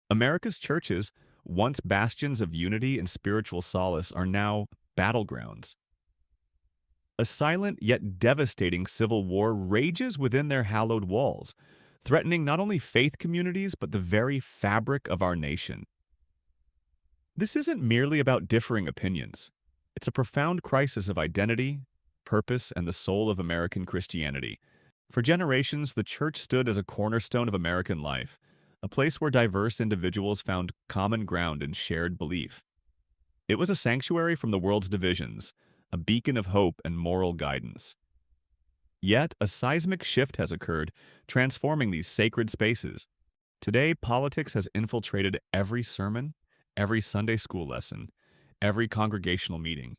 America's churches, once bastions of unity and spiritual solace, are now battlegrounds. A silent yet devastating civil war rages within their hallowed walls, threatening not only faith communities but the very fabric of our nation. This isn't merely about differing opinions. It's a profound crisis of identity, purpose, and the soul of American Christianity. For generations, the church stood as a cornerstone of American life, a place where diverse individuals found common ground and shared belief. It was a sanctuary from the world's divisions, a beacon of hope and moral guidance. Yet, a seismic shift has occurred, transforming these sacred spaces. Today, politics has infiltrated every sermon, every Sunday school lesson, every congregational meeting.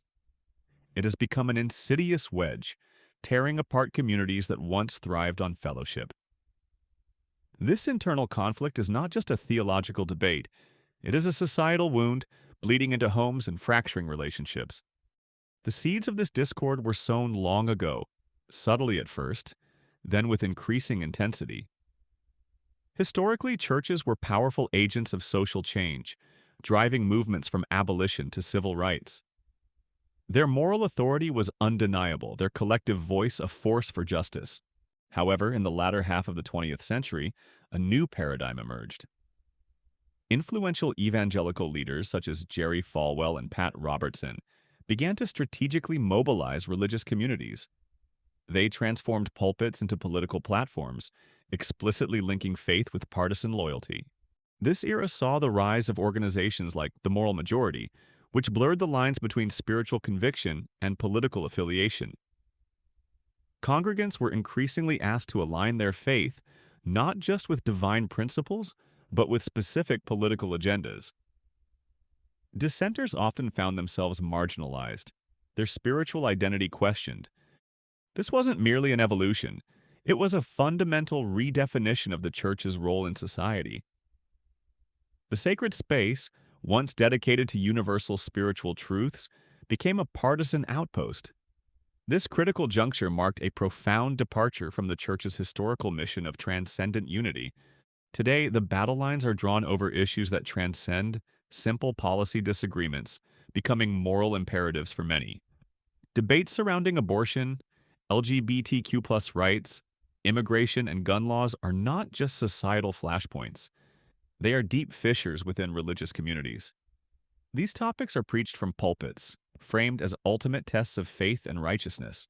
It has become an insidious wedge, tearing apart communities that once thrived on fellowship. This internal conflict is not just a theological debate, it is a societal wound bleeding into homes and fracturing relationships. The seeds of this discord were sown long ago, subtly at first, then with increasing intensity. Historically, churches were powerful agents of social change, driving movements from abolition to civil rights. Their moral authority was undeniable, their collective voice a force for justice. However, in the latter half of the 20th century, a new paradigm emerged. Influential evangelical leaders such as Jerry Falwell and Pat Robertson began to strategically mobilize religious communities. They transformed pulpits into political platforms, explicitly linking faith with partisan loyalty. This era saw the rise of organizations like the Moral Majority, which blurred the lines between spiritual conviction and political affiliation. Congregants were increasingly asked to align their faith not just with divine principles, but with specific political agendas. Dissenters often found themselves marginalized, their spiritual identity questioned. This wasn't merely an evolution, it was a fundamental redefinition of the church's role in society. The sacred space, once dedicated to universal spiritual truths, became a partisan outpost. This critical juncture marked a profound departure from the church's historical mission of transcendent unity. Today, the battle lines are drawn over issues that transcend simple policy disagreements, becoming moral imperatives for many. Debates surrounding abortion, LGBTQ+ rights, immigration, and gun laws are not just societal flashpoints. They are deep fissures within religious communities. These topics are preached from pulpits, framed as ultimate tests of faith and righteousness.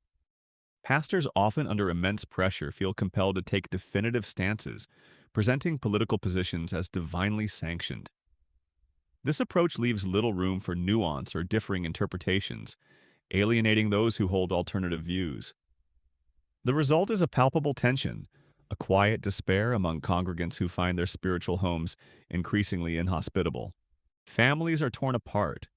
Pastors, often under immense pressure, feel compelled to take definitive stances, presenting political positions as divinely sanctioned. This approach leaves little room for nuance or differing interpretations, alienating those who hold alternative views. The result is a palpable tension, a quiet despair among congregants who find their spiritual homes increasingly inhospitable. Families are torn apart,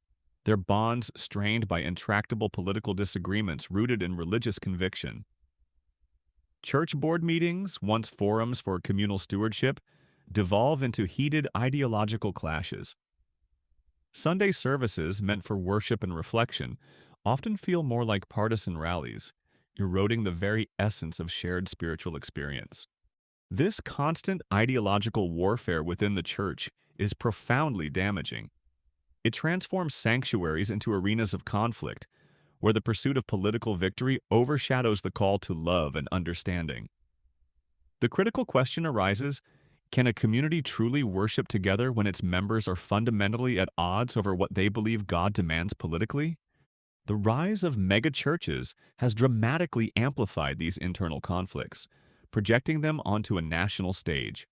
their bonds strained by intractable political disagreements rooted in religious conviction. Church board meetings, once forums for communal stewardship, devolve into heated ideological clashes. Sunday services, meant for worship and reflection, often feel more like partisan rallies, eroding the very essence of shared spiritual experience. This constant ideological warfare within the church is profoundly damaging. It transforms sanctuaries into arenas of conflict, where the pursuit of political victory overshadows the call to love and understanding. The critical question arises, can a community truly worship together when its members are fundamentally at odds over what they believe God demands politically? The rise of megachurches has dramatically amplified these internal conflicts, projecting them onto a national stage.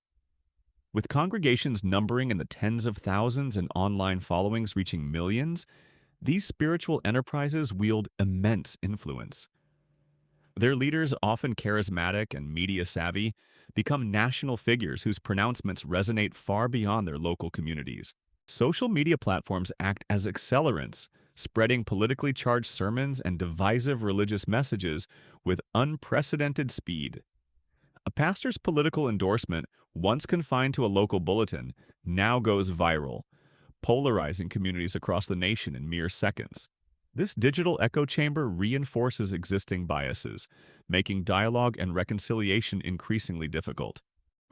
With congregations numbering in the tens of thousands and online followings reaching millions, these spiritual enterprises wield immense influence. Their leaders, often charismatic and media-savvy, become national figures whose pronouncements resonate far beyond their local communities. Social media platforms act as accelerants, spreading politically charged sermons and divisive religious messages with unprecedented speed. A pastor's political endorsement, once confined to a local bulletin, now goes viral, polarizing communities across the nation in mere seconds. This digital echo chamber reinforces existing biases, making dialogue and reconciliation increasingly difficult.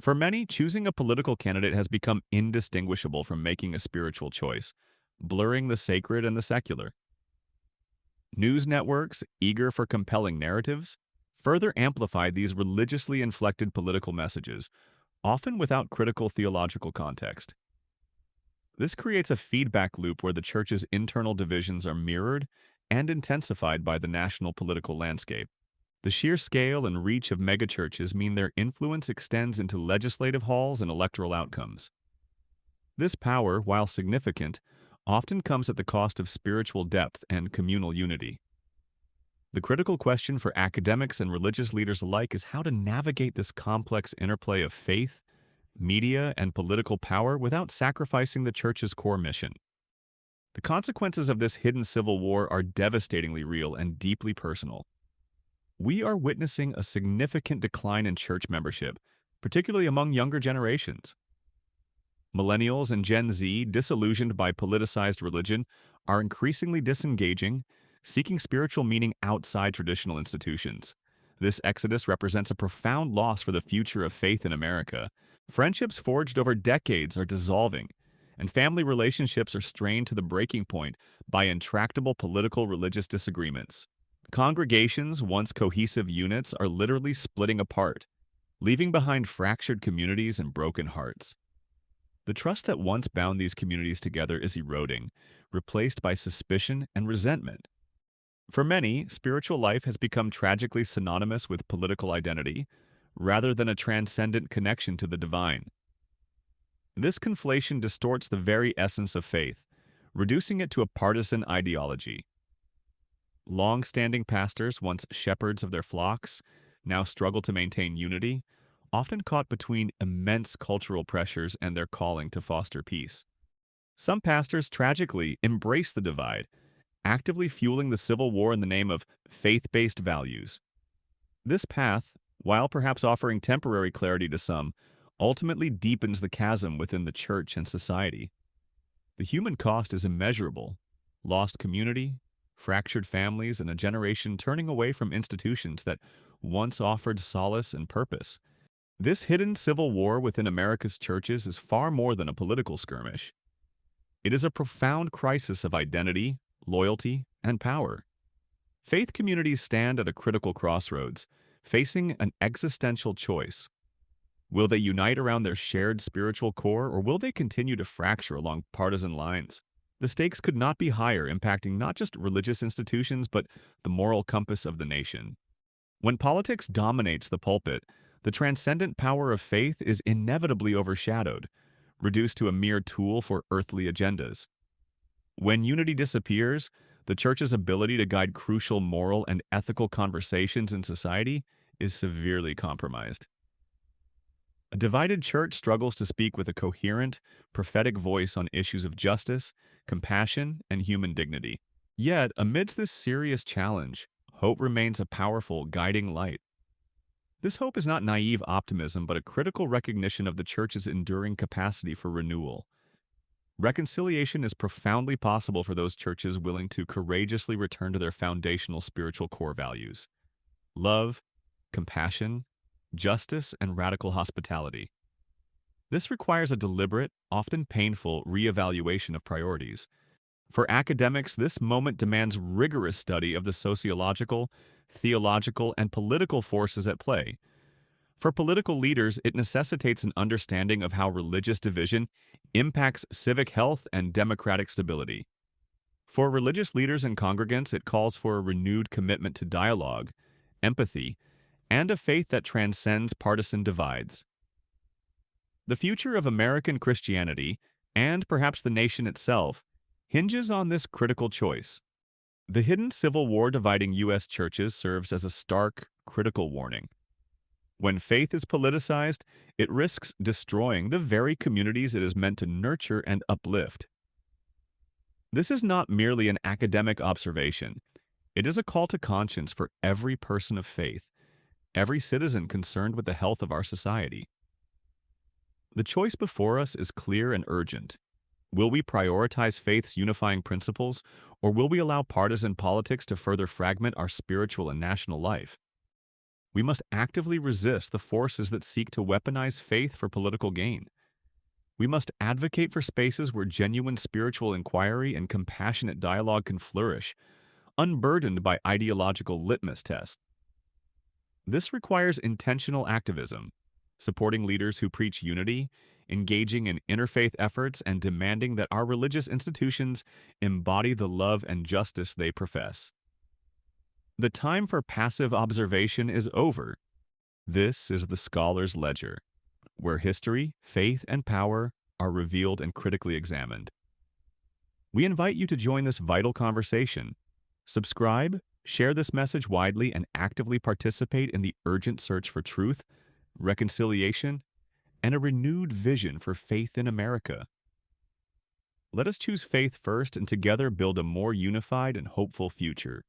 For many, choosing a political candidate has become indistinguishable from making a spiritual choice, blurring the sacred and the secular. News networks, eager for compelling narratives, further amplify these religiously inflected political messages, often without critical theological context. This creates a feedback loop where the church's internal divisions are mirrored and intensified by the national political landscape. The sheer scale and reach of megachurches mean their influence extends into legislative halls and electoral outcomes. This power, while significant, often comes at the cost of spiritual depth and communal unity. The critical question for academics and religious leaders alike is how to navigate this complex interplay of faith, media, and political power without sacrificing the church's core mission. The consequences of this hidden civil war are devastatingly real and deeply personal. We are witnessing a significant decline in church membership, particularly among younger generations. Millennials and Gen Z, disillusioned by politicized religion, are increasingly disengaging, seeking spiritual meaning outside traditional institutions. This exodus represents a profound loss for the future of faith in America. Friendships forged over decades are dissolving, and family relationships are strained to the breaking point by intractable political religious disagreements. Congregations, once cohesive units, are literally splitting apart, leaving behind fractured communities and broken hearts. The trust that once bound these communities together is eroding, replaced by suspicion and resentment. For many, spiritual life has become tragically synonymous with political identity, rather than a transcendent connection to the divine. This conflation distorts the very essence of faith, reducing it to a partisan ideology. Long-standing pastors, once shepherds of their flocks, now struggle to maintain unity, often caught between immense cultural pressures and their calling to foster peace. Some pastors tragically embrace the divide, actively fueling the civil war in the name of faith-based values. This path, while perhaps offering temporary clarity to some, ultimately deepens the chasm within the church and society. The human cost is immeasurable: lost community, fractured families, and a generation turning away from institutions that once offered solace and purpose. This hidden civil war within America's churches is far more than a political skirmish. It is a profound crisis of identity, loyalty, and power. Faith communities stand at a critical crossroads, facing an existential choice. Will they unite around their shared spiritual core, or will they continue to fracture along partisan lines? The stakes could not be higher, impacting not just religious institutions, but the moral compass of the nation. When politics dominates the pulpit, the transcendent power of faith is inevitably overshadowed, reduced to a mere tool for earthly agendas. When unity disappears, the church's ability to guide crucial moral and ethical conversations in society is severely compromised. A divided church struggles to speak with a coherent, prophetic voice on issues of justice, compassion, and human dignity. Yet, amidst this serious challenge, hope remains a powerful, guiding light. This hope is not naive optimism, but a critical recognition of the church's enduring capacity for renewal. Reconciliation is profoundly possible for those churches willing to courageously return to their foundational spiritual core values: love, compassion, justice, and radical hospitality. This requires a deliberate, often painful, reevaluation of priorities. For academics, this moment demands rigorous study of the sociological, theological, and political forces at play. For political leaders, it necessitates an understanding of how religious division impacts civic health and democratic stability. For religious leaders and congregants, it calls for a renewed commitment to dialogue, empathy, and a faith that transcends partisan divides. The future of American Christianity, and perhaps the nation itself, hinges on this critical choice. The hidden civil war dividing U.S. churches serves as a stark, critical warning. When faith is politicized, it risks destroying the very communities it is meant to nurture and uplift. This is not merely an academic observation. It is a call to conscience for every person of faith, every citizen concerned with the health of our society. The choice before us is clear and urgent. Will we prioritize faith's unifying principles, or will we allow partisan politics to further fragment our spiritual and national life? We must actively resist the forces that seek to weaponize faith for political gain. We must advocate for spaces where genuine spiritual inquiry and compassionate dialogue can flourish, unburdened by ideological litmus tests. This requires intentional activism, supporting leaders who preach unity, engaging in interfaith efforts, and demanding that our religious institutions embody the love and justice they profess. The time for passive observation is over. This is the scholar's ledger, where history, faith, and power are revealed and critically examined. We invite you to join this vital conversation. Subscribe, share this message widely, and actively participate in the urgent search for truth, reconciliation, and a renewed vision for faith in America. Let us choose faith first and together build a more unified and hopeful future.